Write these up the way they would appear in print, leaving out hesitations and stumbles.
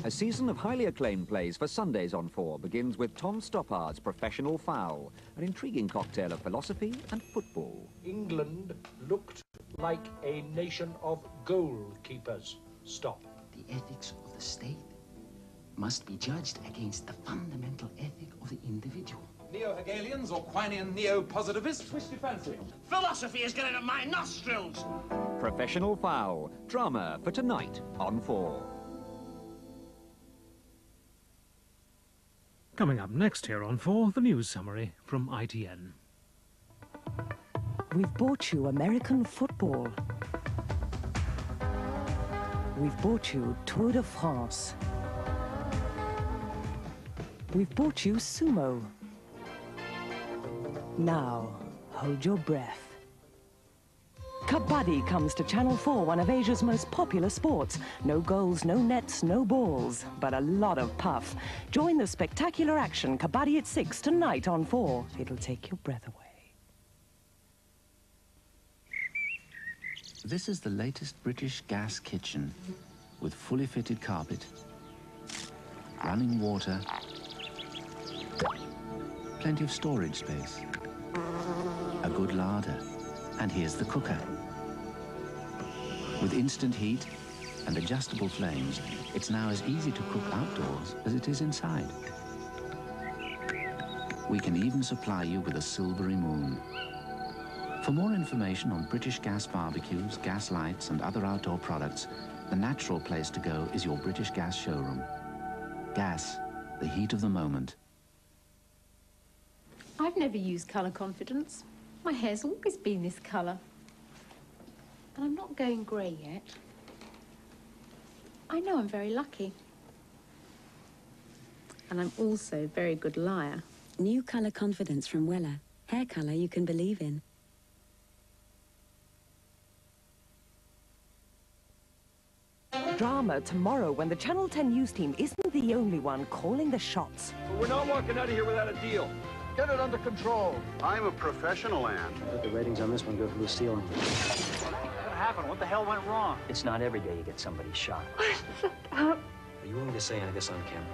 A season of highly acclaimed plays for Sundays on 4 begins with Tom Stoppard's Professional Foul, an intriguing cocktail of philosophy and football. England looked like a nation of goalkeepers. Stop. The ethics of the state must be judged against the fundamental ethic of the individual. Neo-Hegelians or Quinian neo-positivists? Which do you fancy? Philosophy is getting at my nostrils! Professional Foul, drama for tonight on 4. Coming up next here on 4, the news summary from ITN. We've bought you American football. We've bought you Tour de France. We've bought you sumo. Now, hold your breath. Kabaddi comes to Channel 4, one of Asia's most popular sports. No goals, no nets, no balls, but a lot of puff. Join the spectacular action Kabaddi at 6 tonight on 4. It'll take your breath away. This is the latest British gas kitchen with fully fitted carpet, running water, plenty of storage space, a good larder, and here's the cooker. With instant heat and adjustable flames, it's now as easy to cook outdoors as it is inside. We can even supply you with a silvery moon. For more information on British gas barbecues, gas lights and other outdoor products, the natural place to go is your British Gas showroom. Gas, the heat of the moment. I've never used colour confidence. My hair's always been this colour. And I'm not going grey yet. I know I'm very lucky. And I'm also a very good liar. New colour confidence from Weller. Hair colour you can believe in. Drama tomorrow when the Channel 10 news team isn't the only one calling the shots. We're not walking out of here without a deal. Get it under control. I'm a professional, Ann. Let the ratings on this one go through the ceiling. What happened? What the hell went wrong? It's not every day you get somebody shot. Are you willing to say any of this on camera?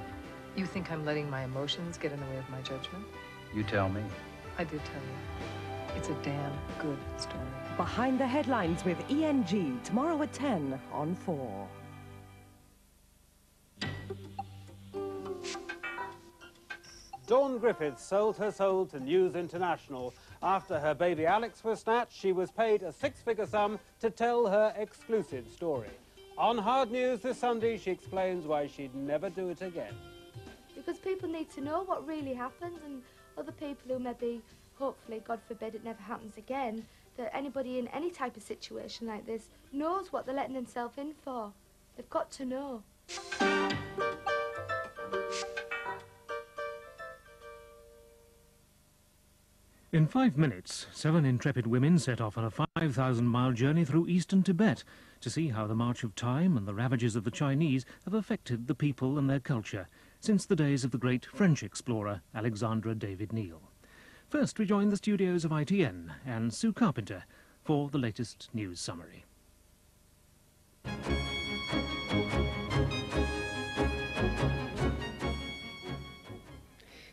You think I'm letting my emotions get in the way of my judgment? You tell me. I did tell you. It's a damn good story. Behind the Headlines with ENG, tomorrow at 10 on 4. Dawn Griffiths sold her soul to News International. After her baby Alex was snatched, she was paid a six-figure sum to tell her exclusive story. On Hard News this Sunday, she explains why she'd never do it again. Because people need to know what really happened, and other people who maybe, hopefully, God forbid it never happens again, that anybody in any type of situation like this knows what they're letting themselves in for. They've got to know. In 5 minutes, 7 intrepid women set off on a 5,000-mile journey through eastern Tibet to see how the march of time and the ravages of the Chinese have affected the people and their culture since the days of the great French explorer Alexandre David Neal. First, we join the studios of ITN and Sue Carpenter for the latest news summary.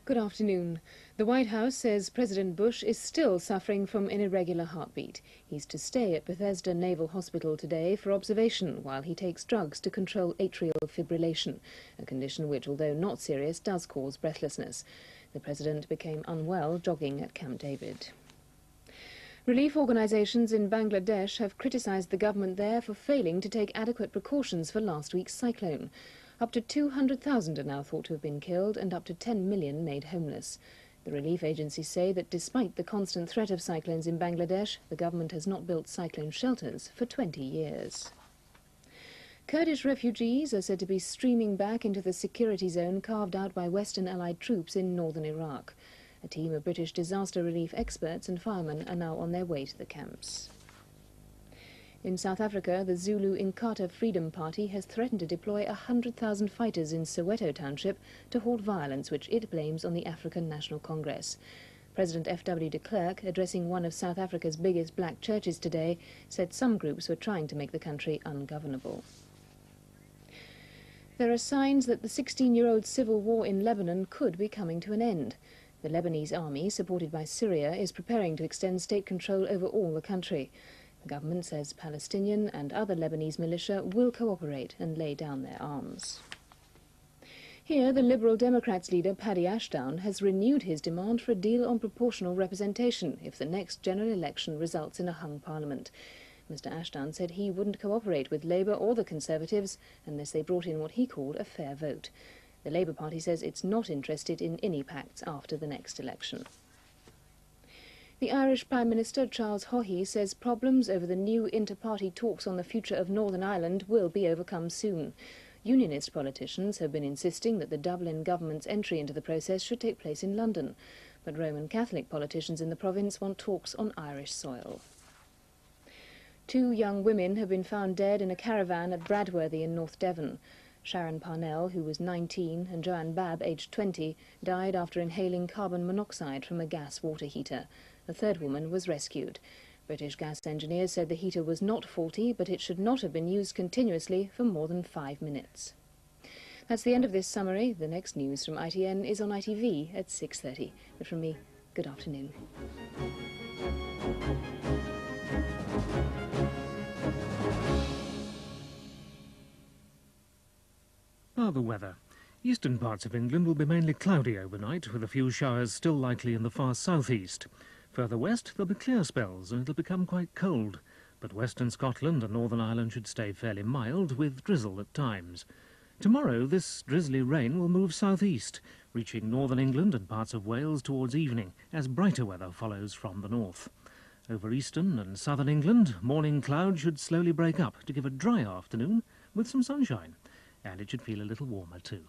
Good afternoon. The White House says President Bush is still suffering from an irregular heartbeat. He's to stay at Bethesda Naval Hospital today for observation while he takes drugs to control atrial fibrillation, a condition which, although not serious, does cause breathlessness. The president became unwell jogging at Camp David. Relief organisations in Bangladesh have criticised the government there for failing to take adequate precautions for last week's cyclone. Up to 200,000 are now thought to have been killed and up to 10 million made homeless. The relief agencies say that despite the constant threat of cyclones in Bangladesh, the government has not built cyclone shelters for 20 years. Kurdish refugees are said to be streaming back into the security zone carved out by Western Allied troops in northern Iraq. A team of British disaster relief experts and firemen are now on their way to the camps. In South Africa, the Zulu Inkatha Freedom Party has threatened to deploy 100,000 fighters in Soweto Township to halt violence which it blames on the African National Congress. President F.W. de Klerk, addressing one of South Africa's biggest black churches today, said some groups were trying to make the country ungovernable. There are signs that the 16-year-old civil war in Lebanon could be coming to an end. The Lebanese army, supported by Syria, is preparing to extend state control over all the country. The government says Palestinian and other Lebanese militia will cooperate and lay down their arms. Here, the Liberal Democrats leader Paddy Ashdown has renewed his demand for a deal on proportional representation if the next general election results in a hung parliament. Mr Ashdown said he wouldn't cooperate with Labour or the Conservatives unless they brought in what he called a fair vote. The Labour Party says it's not interested in any pacts after the next election. The Irish Prime Minister Charles Haughey says problems over the new inter-party talks on the future of Northern Ireland will be overcome soon. Unionist politicians have been insisting that the Dublin government's entry into the process should take place in London, but Roman Catholic politicians in the province want talks on Irish soil. 2 young women have been found dead in a caravan at Bradworthy in North Devon. Sharon Parnell, who was 19, and Joanne Babb, aged 20, died after inhaling carbon monoxide from a gas water heater. A third woman was rescued. British gas engineers said the heater was not faulty, but it should not have been used continuously for more than 5 minutes. That's the end of this summary. The next news from ITN is on ITV at 6:30. But from me, good afternoon. The weather. Eastern parts of England will be mainly cloudy overnight, with a few showers still likely in the far southeast. Further west, there'll be clear spells and it'll become quite cold. But western Scotland and Northern Ireland should stay fairly mild, with drizzle at times. Tomorrow, this drizzly rain will move southeast, reaching northern England and parts of Wales towards evening, as brighter weather follows from the north. Over eastern and southern England, morning clouds should slowly break up to give a dry afternoon with some sunshine. And it should feel a little warmer too.